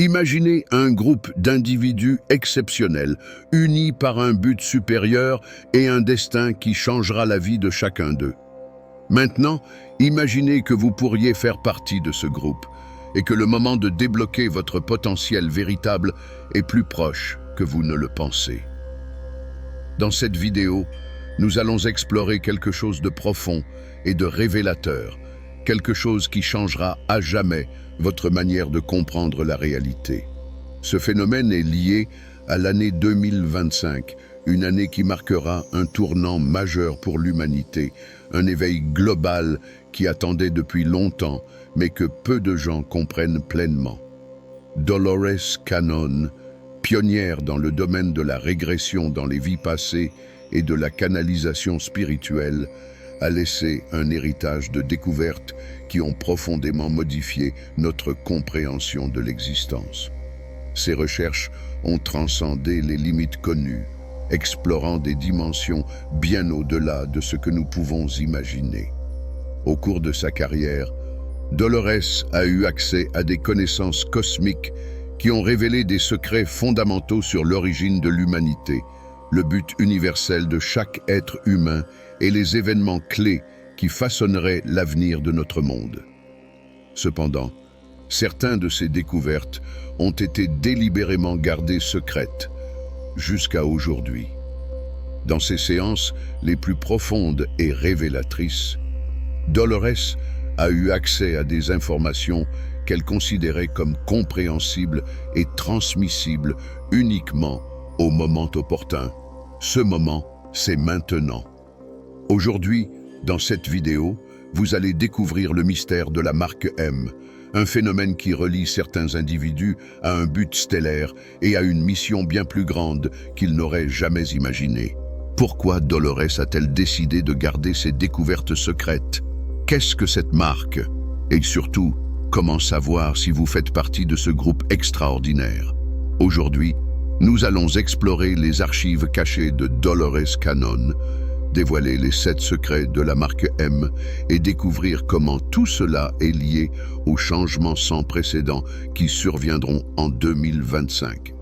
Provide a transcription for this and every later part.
Imaginez un groupe d'individus exceptionnels, unis par un but supérieur et un destin qui changera la vie de chacun d'eux. Maintenant, imaginez que vous pourriez faire partie de ce groupe et que le moment de débloquer votre potentiel véritable est plus proche que vous ne le pensez. Dans cette vidéo, nous allons explorer quelque chose de profond et de révélateur, quelque chose qui changera à jamais votre manière de comprendre la réalité. Ce phénomène est lié à l'année 2025, une année qui marquera un tournant majeur pour l'humanité, un éveil global qui attendait depuis longtemps, mais que peu de gens comprennent pleinement. Dolores Cannon, pionnière dans le domaine de la régression dans les vies passées et de la canalisation spirituelle, a laissé un héritage de découvertes qui ont profondément modifié notre compréhension de l'existence. Ces recherches ont transcendé les limites connues, explorant des dimensions bien au-delà de ce que nous pouvons imaginer. Au cours de sa carrière, Dolores a eu accès à des connaissances cosmiques qui ont révélé des secrets fondamentaux sur l'origine de l'humanité, le but universel de chaque être humain et les événements clés qui façonneraient l'avenir de notre monde. Cependant, certaines de ces découvertes ont été délibérément gardées secrètes jusqu'à aujourd'hui. Dans ces séances les plus profondes et révélatrices, Dolores a eu accès à des informations qu'elle considérait comme compréhensibles et transmissibles uniquement au moment opportun. Ce moment, c'est maintenant. Aujourd'hui, dans cette vidéo, vous allez découvrir le mystère de la marque M, un phénomène qui relie certains individus à un but stellaire et à une mission bien plus grande qu'ils n'auraient jamais imaginée. Pourquoi Dolores a-t-elle décidé de garder ces découvertes secrètes? Qu'est-ce que cette marque? Et surtout, comment savoir si vous faites partie de ce groupe extraordinaire? Aujourd'hui, nous allons explorer les archives cachées de Dolores Cannon, dévoiler les 7 secrets de la marque M et découvrir comment tout cela est lié aux changements sans précédent qui surviendront en 2025.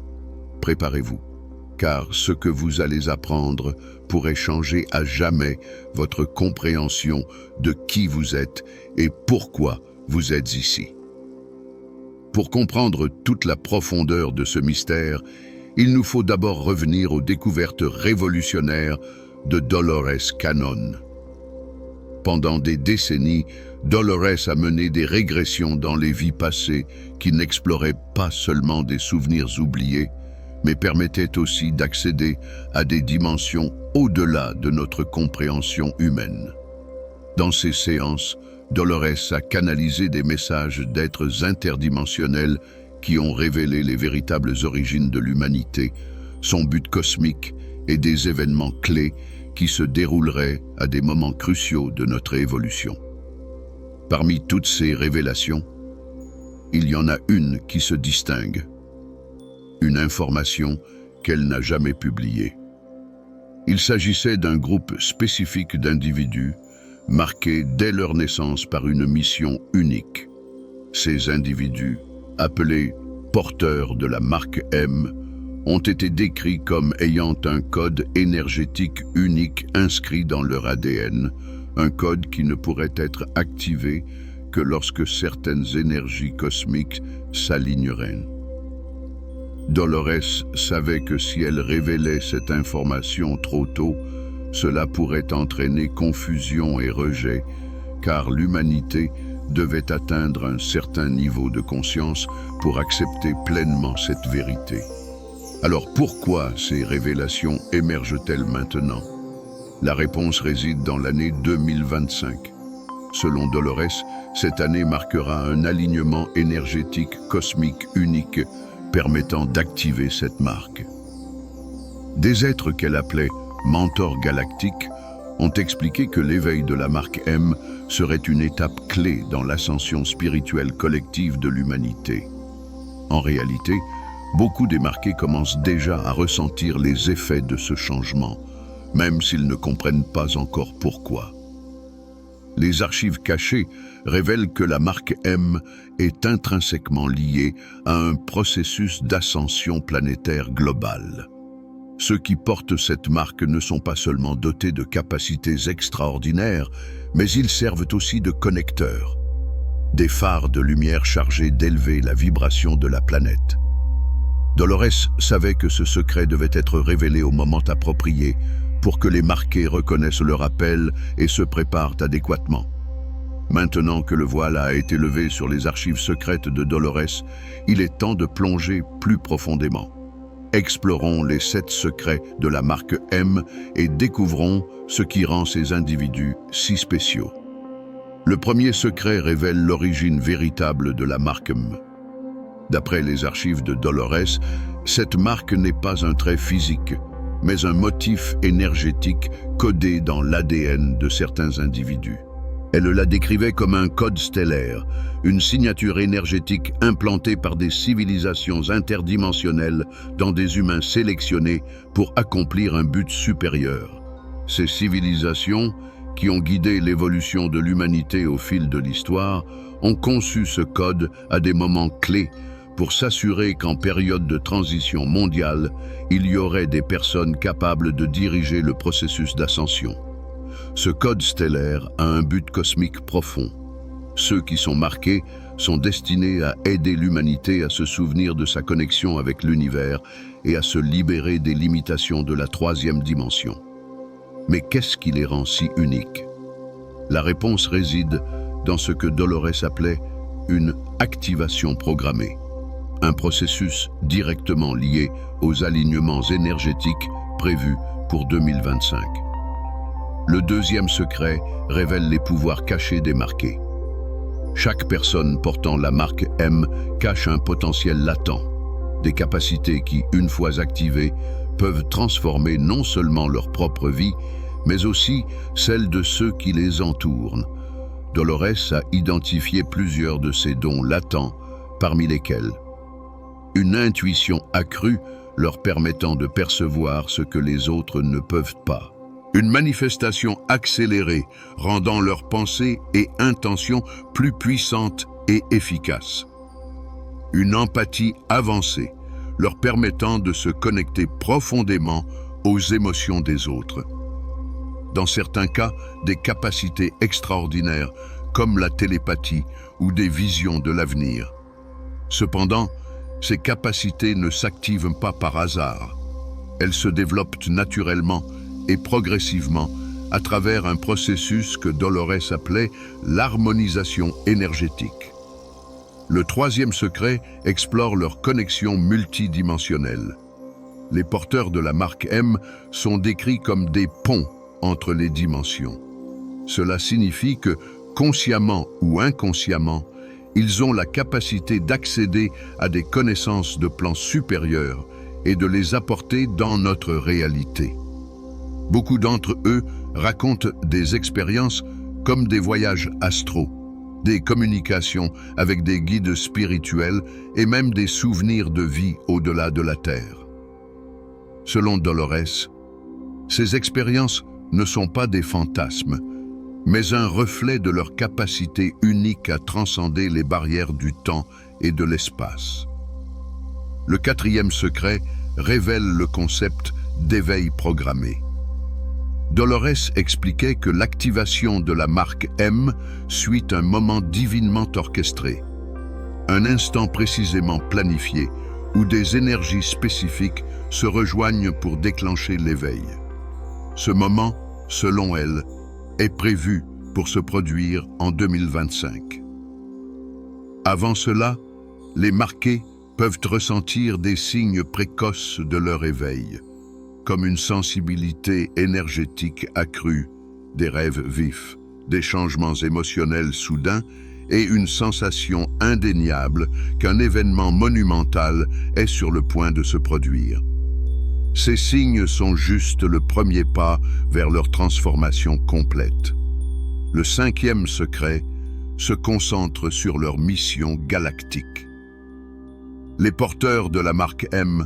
Préparez-vous, car ce que vous allez apprendre pourrait changer à jamais votre compréhension de qui vous êtes et pourquoi vous êtes ici. Pour comprendre toute la profondeur de ce mystère, il nous faut d'abord revenir aux découvertes révolutionnaires de Dolores Cannon. Pendant des décennies, Dolores a mené des régressions dans les vies passées qui n'exploraient pas seulement des souvenirs oubliés, mais permettaient aussi d'accéder à des dimensions au-delà de notre compréhension humaine. Dans ces séances, Dolores a canalisé des messages d'êtres interdimensionnels qui ont révélé les véritables origines de l'humanité, son but cosmique et des événements clés qui se dérouleraient à des moments cruciaux de notre évolution. Parmi toutes ces révélations, il y en a une qui se distingue, une information qu'elle n'a jamais publiée. Il s'agissait d'un groupe spécifique d'individus, marqués dès leur naissance par une mission unique. Ces individus, appelés porteurs de la marque M, ont été décrits comme ayant un code énergétique unique inscrit dans leur ADN, un code qui ne pourrait être activé que lorsque certaines énergies cosmiques s'aligneraient. Dolores savait que si elle révélait cette information trop tôt, cela pourrait entraîner confusion et rejet, car l'humanité devait atteindre un certain niveau de conscience pour accepter pleinement cette vérité. Alors pourquoi ces révélations émergent-elles maintenant? La réponse réside dans l'année 2025. Selon Dolores, cette année marquera un alignement énergétique cosmique unique permettant d'activer cette marque. Des êtres qu'elle appelait mentors galactiques ont expliqué que l'éveil de la marque M serait une étape clé dans l'ascension spirituelle collective de l'humanité. En réalité, beaucoup des marqués commencent déjà à ressentir les effets de ce changement, même s'ils ne comprennent pas encore pourquoi. Les archives cachées révèlent que la marque M est intrinsèquement liée à un processus d'ascension planétaire globale. Ceux qui portent cette marque ne sont pas seulement dotés de capacités extraordinaires, mais ils servent aussi de connecteurs, des phares de lumière chargés d'élever la vibration de la planète. Dolores savait que ce secret devait être révélé au moment approprié pour que les marqués reconnaissent leur appel et se préparent adéquatement. Maintenant que le voile a été levé sur les archives secrètes de Dolores, il est temps de plonger plus profondément. Explorons les 7 secrets de la marque M et découvrons ce qui rend ces individus si spéciaux. Le premier secret révèle l'origine véritable de la marque M. D'après les archives de Dolores, cette marque n'est pas un trait physique, mais un motif énergétique codé dans l'ADN de certains individus. Elle la décrivait comme un code stellaire, une signature énergétique implantée par des civilisations interdimensionnelles dans des humains sélectionnés pour accomplir un but supérieur. Ces civilisations, qui ont guidé l'évolution de l'humanité au fil de l'histoire, ont conçu ce code à des moments clés pour s'assurer qu'en période de transition mondiale, il y aurait des personnes capables de diriger le processus d'ascension. Ce code stellaire a un but cosmique profond. Ceux qui sont marqués sont destinés à aider l'humanité à se souvenir de sa connexion avec l'univers et à se libérer des limitations de la 3e dimension. Mais qu'est-ce qui les rend si uniques? La réponse réside dans ce que Dolores appelait une activation programmée, un processus directement lié aux alignements énergétiques prévus pour 2025. Le deuxième secret révèle les pouvoirs cachés des marqués. Chaque personne portant la marque M cache un potentiel latent, des capacités qui, une fois activées, peuvent transformer non seulement leur propre vie, mais aussi celle de ceux qui les entourent. Dolores a identifié plusieurs de ces dons latents, parmi lesquels une intuition accrue leur permettant de percevoir ce que les autres ne peuvent pas. Une manifestation accélérée rendant leurs pensées et intentions plus puissantes et efficaces. Une empathie avancée leur permettant de se connecter profondément aux émotions des autres. Dans certains cas, des capacités extraordinaires comme la télépathie ou des visions de l'avenir. Cependant, ces capacités ne s'activent pas par hasard. Elles se développent naturellement et progressivement à travers un processus que Dolores appelait l'harmonisation énergétique. Le troisième secret explore leur connexion multidimensionnelle. Les porteurs de la marque M sont décrits comme des ponts entre les dimensions. Cela signifie que, consciemment ou inconsciemment, ils ont la capacité d'accéder à des connaissances de plans supérieurs et de les apporter dans notre réalité. Beaucoup d'entre eux racontent des expériences comme des voyages astraux, des communications avec des guides spirituels et même des souvenirs de vie au-delà de la Terre. Selon Dolores, ces expériences ne sont pas des fantasmes, mais un reflet de leur capacité unique à transcender les barrières du temps et de l'espace. Le quatrième secret révèle le concept d'éveil programmé. Dolores expliquait que l'activation de la marque M suit un moment divinement orchestré, un instant précisément planifié où des énergies spécifiques se rejoignent pour déclencher l'éveil. Ce moment, selon elle, est prévu pour se produire en 2025. Avant cela, les marqués peuvent ressentir des signes précoces de leur éveil, comme une sensibilité énergétique accrue, des rêves vifs, des changements émotionnels soudains et une sensation indéniable qu'un événement monumental est sur le point de se produire. Ces signes sont juste le premier pas vers leur transformation complète. Le cinquième secret se concentre sur leur mission galactique. Les porteurs de la marque M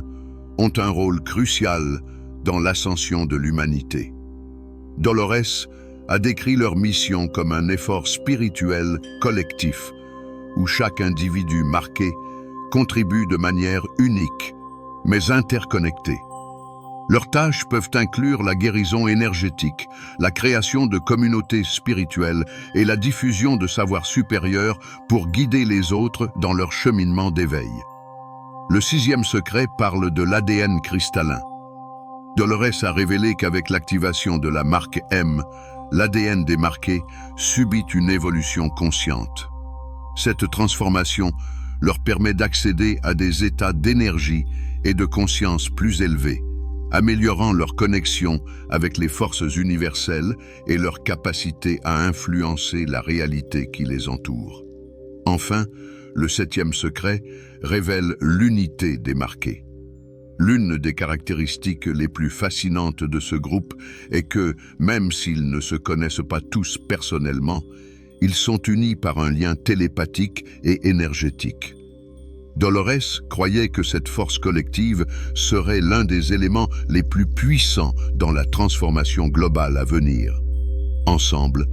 ont un rôle crucial dans l'ascension de l'humanité. Dolores a décrit leur mission comme un effort spirituel collectif, où chaque individu marqué contribue de manière unique, mais interconnectée. Leurs tâches peuvent inclure la guérison énergétique, la création de communautés spirituelles et la diffusion de savoirs supérieurs pour guider les autres dans leur cheminement d'éveil. Le sixième secret parle de l'ADN cristallin. Dolores a révélé qu'avec l'activation de la marque M, l'ADN des marqués subit une évolution consciente. Cette transformation leur permet d'accéder à des états d'énergie et de conscience plus élevés, améliorant leur connexion avec les forces universelles et leur capacité à influencer la réalité qui les entoure. Enfin, le septième secret révèle l'unité des marqués. L'une des caractéristiques les plus fascinantes de ce groupe est que, même s'ils ne se connaissent pas tous personnellement, ils sont unis par un lien télépathique et énergétique. Dolores croyait que cette force collective serait l'un des éléments les plus puissants dans la transformation globale à venir. Ensemble,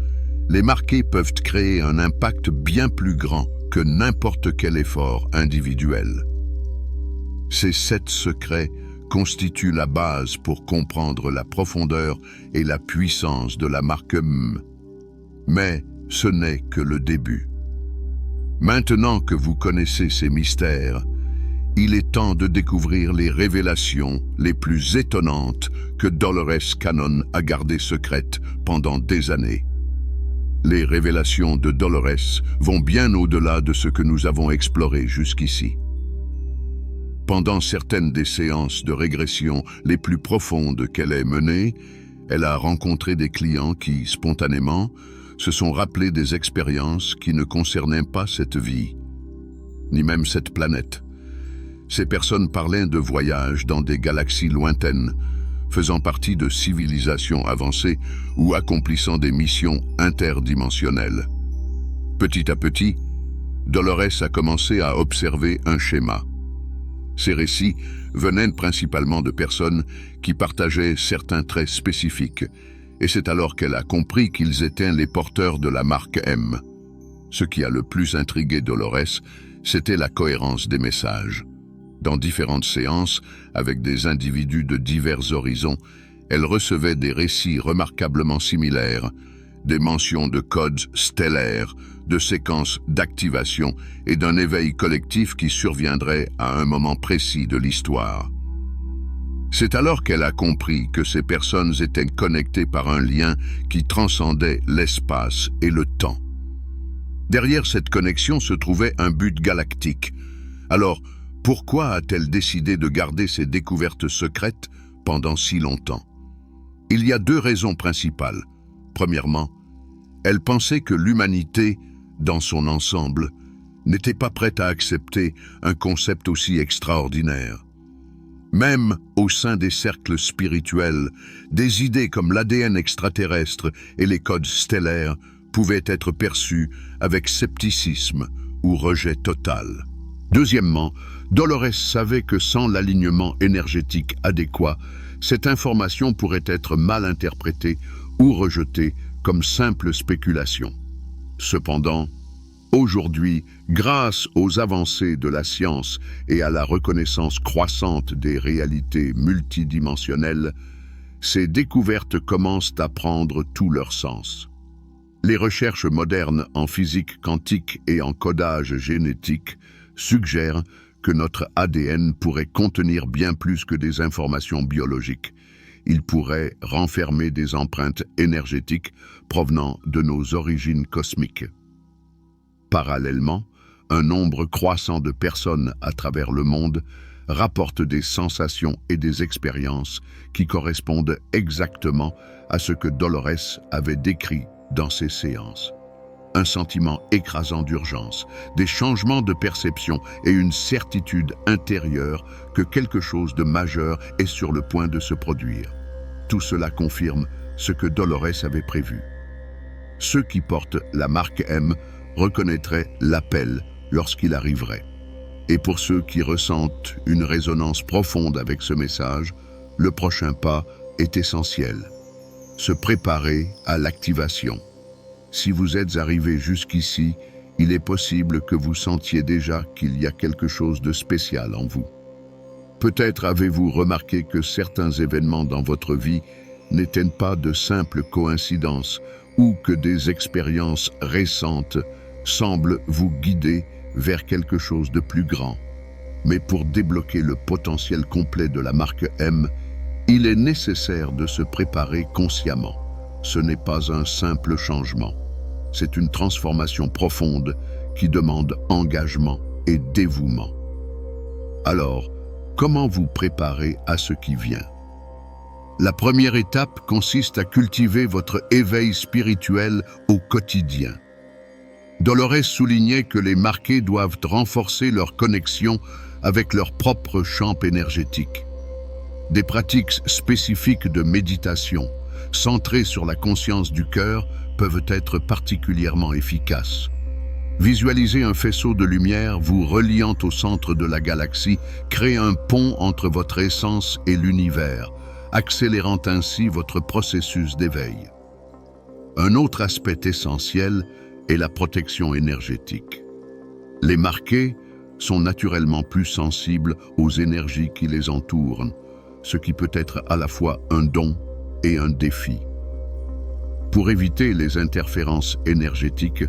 les marqués peuvent créer un impact bien plus grand que n'importe quel effort individuel. Ces 7 secrets constituent la base pour comprendre la profondeur et la puissance de la marque M. Mais ce n'est que le début. Maintenant que vous connaissez ces mystères, il est temps de découvrir les révélations les plus étonnantes que Dolores Cannon a gardées secrètes pendant des années. Les révélations de Dolores vont bien au-delà de ce que nous avons exploré jusqu'ici. Pendant certaines des séances de régression les plus profondes qu'elle ait menées, elle a rencontré des clients qui, spontanément, se sont rappelés des expériences qui ne concernaient pas cette vie, ni même cette planète. Ces personnes parlaient de voyages dans des galaxies lointaines, faisant partie de civilisations avancées ou accomplissant des missions interdimensionnelles. Petit à petit, Dolores a commencé à observer un schéma. Ces récits venaient principalement de personnes qui partageaient certains traits spécifiques, et c'est alors qu'elle a compris qu'ils étaient les porteurs de la marque M. Ce qui a le plus intrigué Dolores, c'était la cohérence des messages. Dans différentes séances, avec des individus de divers horizons, elle recevait des récits remarquablement similaires, des mentions de codes stellaires, de séquences d'activation et d'un éveil collectif qui surviendrait à un moment précis de l'histoire. C'est alors qu'elle a compris que ces personnes étaient connectées par un lien qui transcendait l'espace et le temps. Derrière cette connexion se trouvait un but galactique. Alors, pourquoi a-t-elle décidé de garder ces découvertes secrètes pendant si longtemps? Il y a 2 raisons principales. Premièrement, elle pensait que l'humanité, dans son ensemble, n'était pas prête à accepter un concept aussi extraordinaire. Même au sein des cercles spirituels, des idées comme l'ADN extraterrestre et les codes stellaires pouvaient être perçues avec scepticisme ou rejet total. Deuxièmement, Dolores savait que sans l'alignement énergétique adéquat, cette information pourrait être mal interprétée ou rejetée comme simple spéculation. Cependant, aujourd'hui, grâce aux avancées de la science et à la reconnaissance croissante des réalités multidimensionnelles, ces découvertes commencent à prendre tout leur sens. Les recherches modernes en physique quantique et en codage génétique suggèrent que notre ADN pourrait contenir bien plus que des informations biologiques. Il pourrait renfermer des empreintes énergétiques provenant de nos origines cosmiques. Parallèlement, un nombre croissant de personnes à travers le monde rapportent des sensations et des expériences qui correspondent exactement à ce que Dolores avait décrit dans ses séances. Un sentiment écrasant d'urgence, des changements de perception et une certitude intérieure que quelque chose de majeur est sur le point de se produire. Tout cela confirme ce que Dolores avait prévu. Ceux qui portent la marque M reconnaîtraient l'appel lorsqu'il arriverait. Et pour ceux qui ressentent une résonance profonde avec ce message, le prochain pas est essentiel. Se préparer à l'activation. Si vous êtes arrivé jusqu'ici, il est possible que vous sentiez déjà qu'il y a quelque chose de spécial en vous. Peut-être avez-vous remarqué que certains événements dans votre vie n'étaient pas de simples coïncidences ou que des expériences récentes semblent vous guider vers quelque chose de plus grand. Mais pour débloquer le potentiel complet de la marque M, il est nécessaire de se préparer consciemment. Ce n'est pas un simple changement. C'est une transformation profonde qui demande engagement et dévouement. Alors, comment vous préparer à ce qui vient? La première étape consiste à cultiver votre éveil spirituel au quotidien. Dolores soulignait que les marqués doivent renforcer leur connexion avec leur propre champ énergétique. Des pratiques spécifiques de méditation, centrées sur la conscience du cœur, peuvent être particulièrement efficaces. Visualiser un faisceau de lumière vous reliant au centre de la galaxie crée un pont entre votre essence et l'univers, accélérant ainsi votre processus d'éveil. Un autre aspect essentiel est la protection énergétique. Les marqués sont naturellement plus sensibles aux énergies qui les entourent, ce qui peut être à la fois un don et un défi. Pour éviter les interférences énergétiques,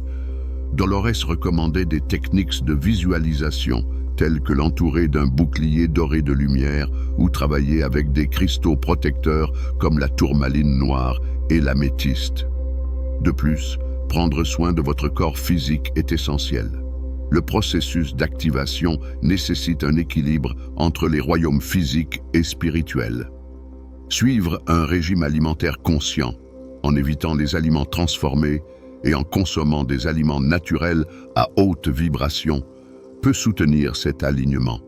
Dolores recommandait des techniques de visualisation telles que l'entourer d'un bouclier doré de lumière ou travailler avec des cristaux protecteurs comme la tourmaline noire et l'améthyste. De plus, prendre soin de votre corps physique est essentiel. Le processus d'activation nécessite un équilibre entre les royaumes physiques et spirituels. Suivre un régime alimentaire conscient, en évitant les aliments transformés et en consommant des aliments naturels à haute vibration, peut soutenir cet alignement.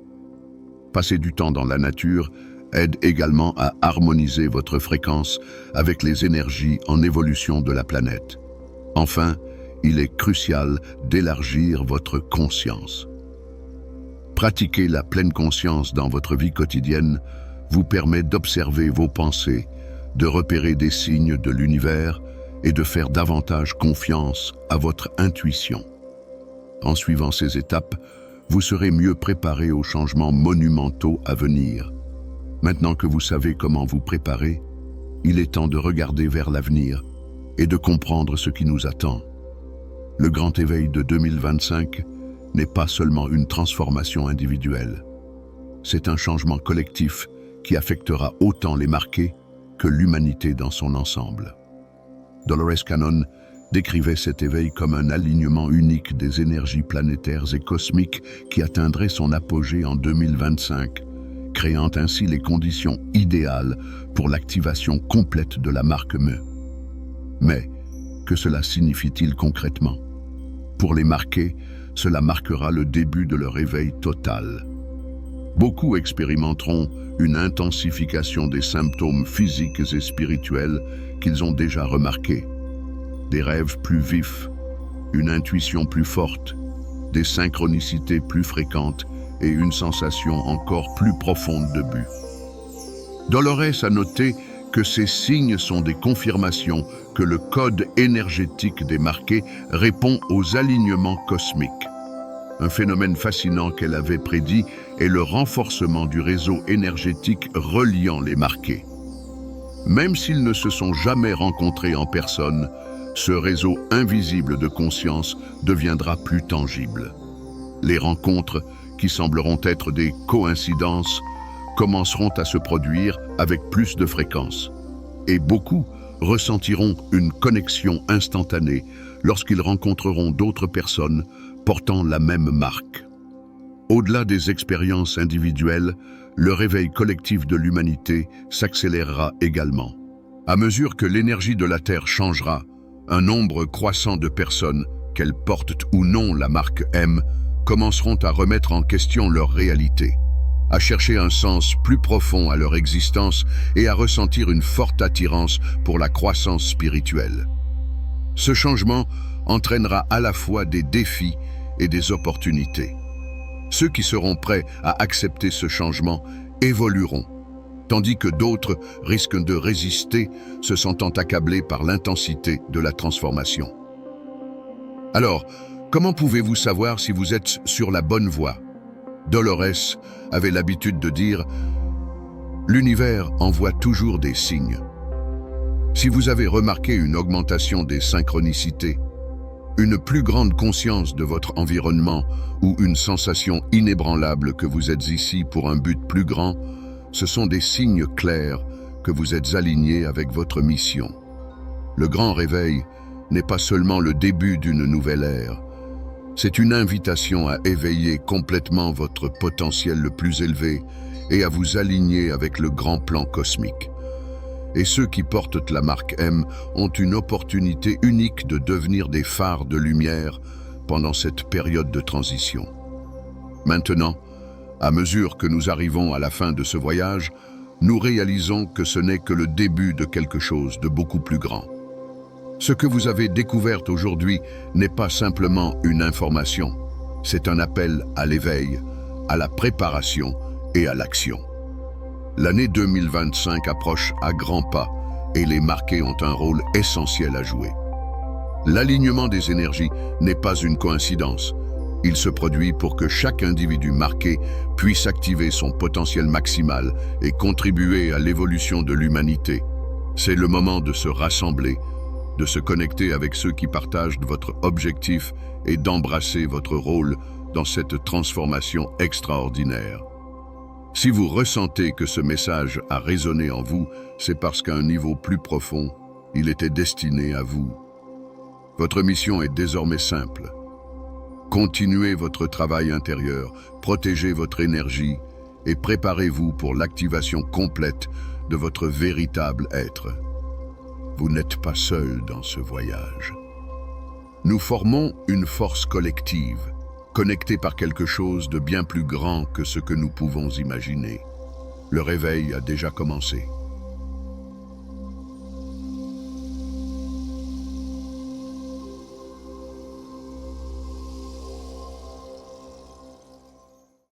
Passer du temps dans la nature aide également à harmoniser votre fréquence avec les énergies en évolution de la planète. Enfin, il est crucial d'élargir votre conscience. Pratiquer la pleine conscience dans votre vie quotidienne vous permet d'observer vos pensées, de repérer des signes de l'univers et de faire davantage confiance à votre intuition. En suivant ces étapes, vous serez mieux préparé aux changements monumentaux à venir. Maintenant que vous savez comment vous préparer, il est temps de regarder vers l'avenir et de comprendre ce qui nous attend. Le grand éveil de 2025 n'est pas seulement une transformation individuelle. C'est un changement collectif qui affectera autant les marqués que l'humanité dans son ensemble. Dolores Cannon décrivait cet éveil comme un alignement unique des énergies planétaires et cosmiques qui atteindrait son apogée en 2025, créant ainsi les conditions idéales pour l'activation complète de la marque Me. Mais, que cela signifie-t-il concrètement? Pour les marqués, cela marquera le début de leur éveil total. Beaucoup expérimenteront une intensification des symptômes physiques et spirituels qu'ils ont déjà remarqués. Des rêves plus vifs, une intuition plus forte, des synchronicités plus fréquentes et une sensation encore plus profonde de but. Dolores a noté que ces signes sont des confirmations que le code énergétique des marqués répond aux alignements cosmiques. Un phénomène fascinant qu'elle avait prédit est le renforcement du réseau énergétique reliant les marqués. Même s'ils ne se sont jamais rencontrés en personne, ce réseau invisible de conscience deviendra plus tangible. Les rencontres, qui sembleront être des coïncidences, commenceront à se produire avec plus de fréquence. Et beaucoup ressentiront une connexion instantanée lorsqu'ils rencontreront d'autres personnes portant la même marque. Au-delà des expériences individuelles, le réveil collectif de l'humanité s'accélérera également. À mesure que l'énergie de la Terre changera, un nombre croissant de personnes, qu'elles portent ou non la marque M, commenceront à remettre en question leur réalité, à chercher un sens plus profond à leur existence et à ressentir une forte attirance pour la croissance spirituelle. Ce changement entraînera à la fois des défis et des opportunités. Ceux qui seront prêts à accepter ce changement évolueront, tandis que d'autres risquent de résister, se sentant accablés par l'intensité de la transformation. Alors, comment pouvez-vous savoir si vous êtes sur la bonne voie? Dolores avait l'habitude de dire « L'univers envoie toujours des signes ». Si vous avez remarqué une augmentation des synchronicités, une plus grande conscience de votre environnement ou une sensation inébranlable que vous êtes ici pour un but plus grand, ce sont des signes clairs que vous êtes alignés avec votre mission. Le grand réveil n'est pas seulement le début d'une nouvelle ère, c'est une invitation à éveiller complètement votre potentiel le plus élevé et à vous aligner avec le grand plan cosmique. Et ceux qui portent la marque M ont une opportunité unique de devenir des phares de lumière pendant cette période de transition. Maintenant, à mesure que nous arrivons à la fin de ce voyage, nous réalisons que ce n'est que le début de quelque chose de beaucoup plus grand. Ce que vous avez découvert aujourd'hui n'est pas simplement une information, c'est un appel à l'éveil, à la préparation et à l'action. L'année 2025 approche à grands pas et les marqués ont un rôle essentiel à jouer. L'alignement des énergies n'est pas une coïncidence. Il se produit pour que chaque individu marqué puisse activer son potentiel maximal et contribuer à l'évolution de l'humanité. C'est le moment de se rassembler, de se connecter avec ceux qui partagent votre objectif et d'embrasser votre rôle dans cette transformation extraordinaire. Si vous ressentez que ce message a résonné en vous, c'est parce qu'à un niveau plus profond, il était destiné à vous. Votre mission est désormais simple. Continuez votre travail intérieur, protégez votre énergie et préparez-vous pour l'activation complète de votre véritable être. Vous n'êtes pas seul dans ce voyage. Nous formons une force collective, connectée par quelque chose de bien plus grand que ce que nous pouvons imaginer. Le réveil a déjà commencé.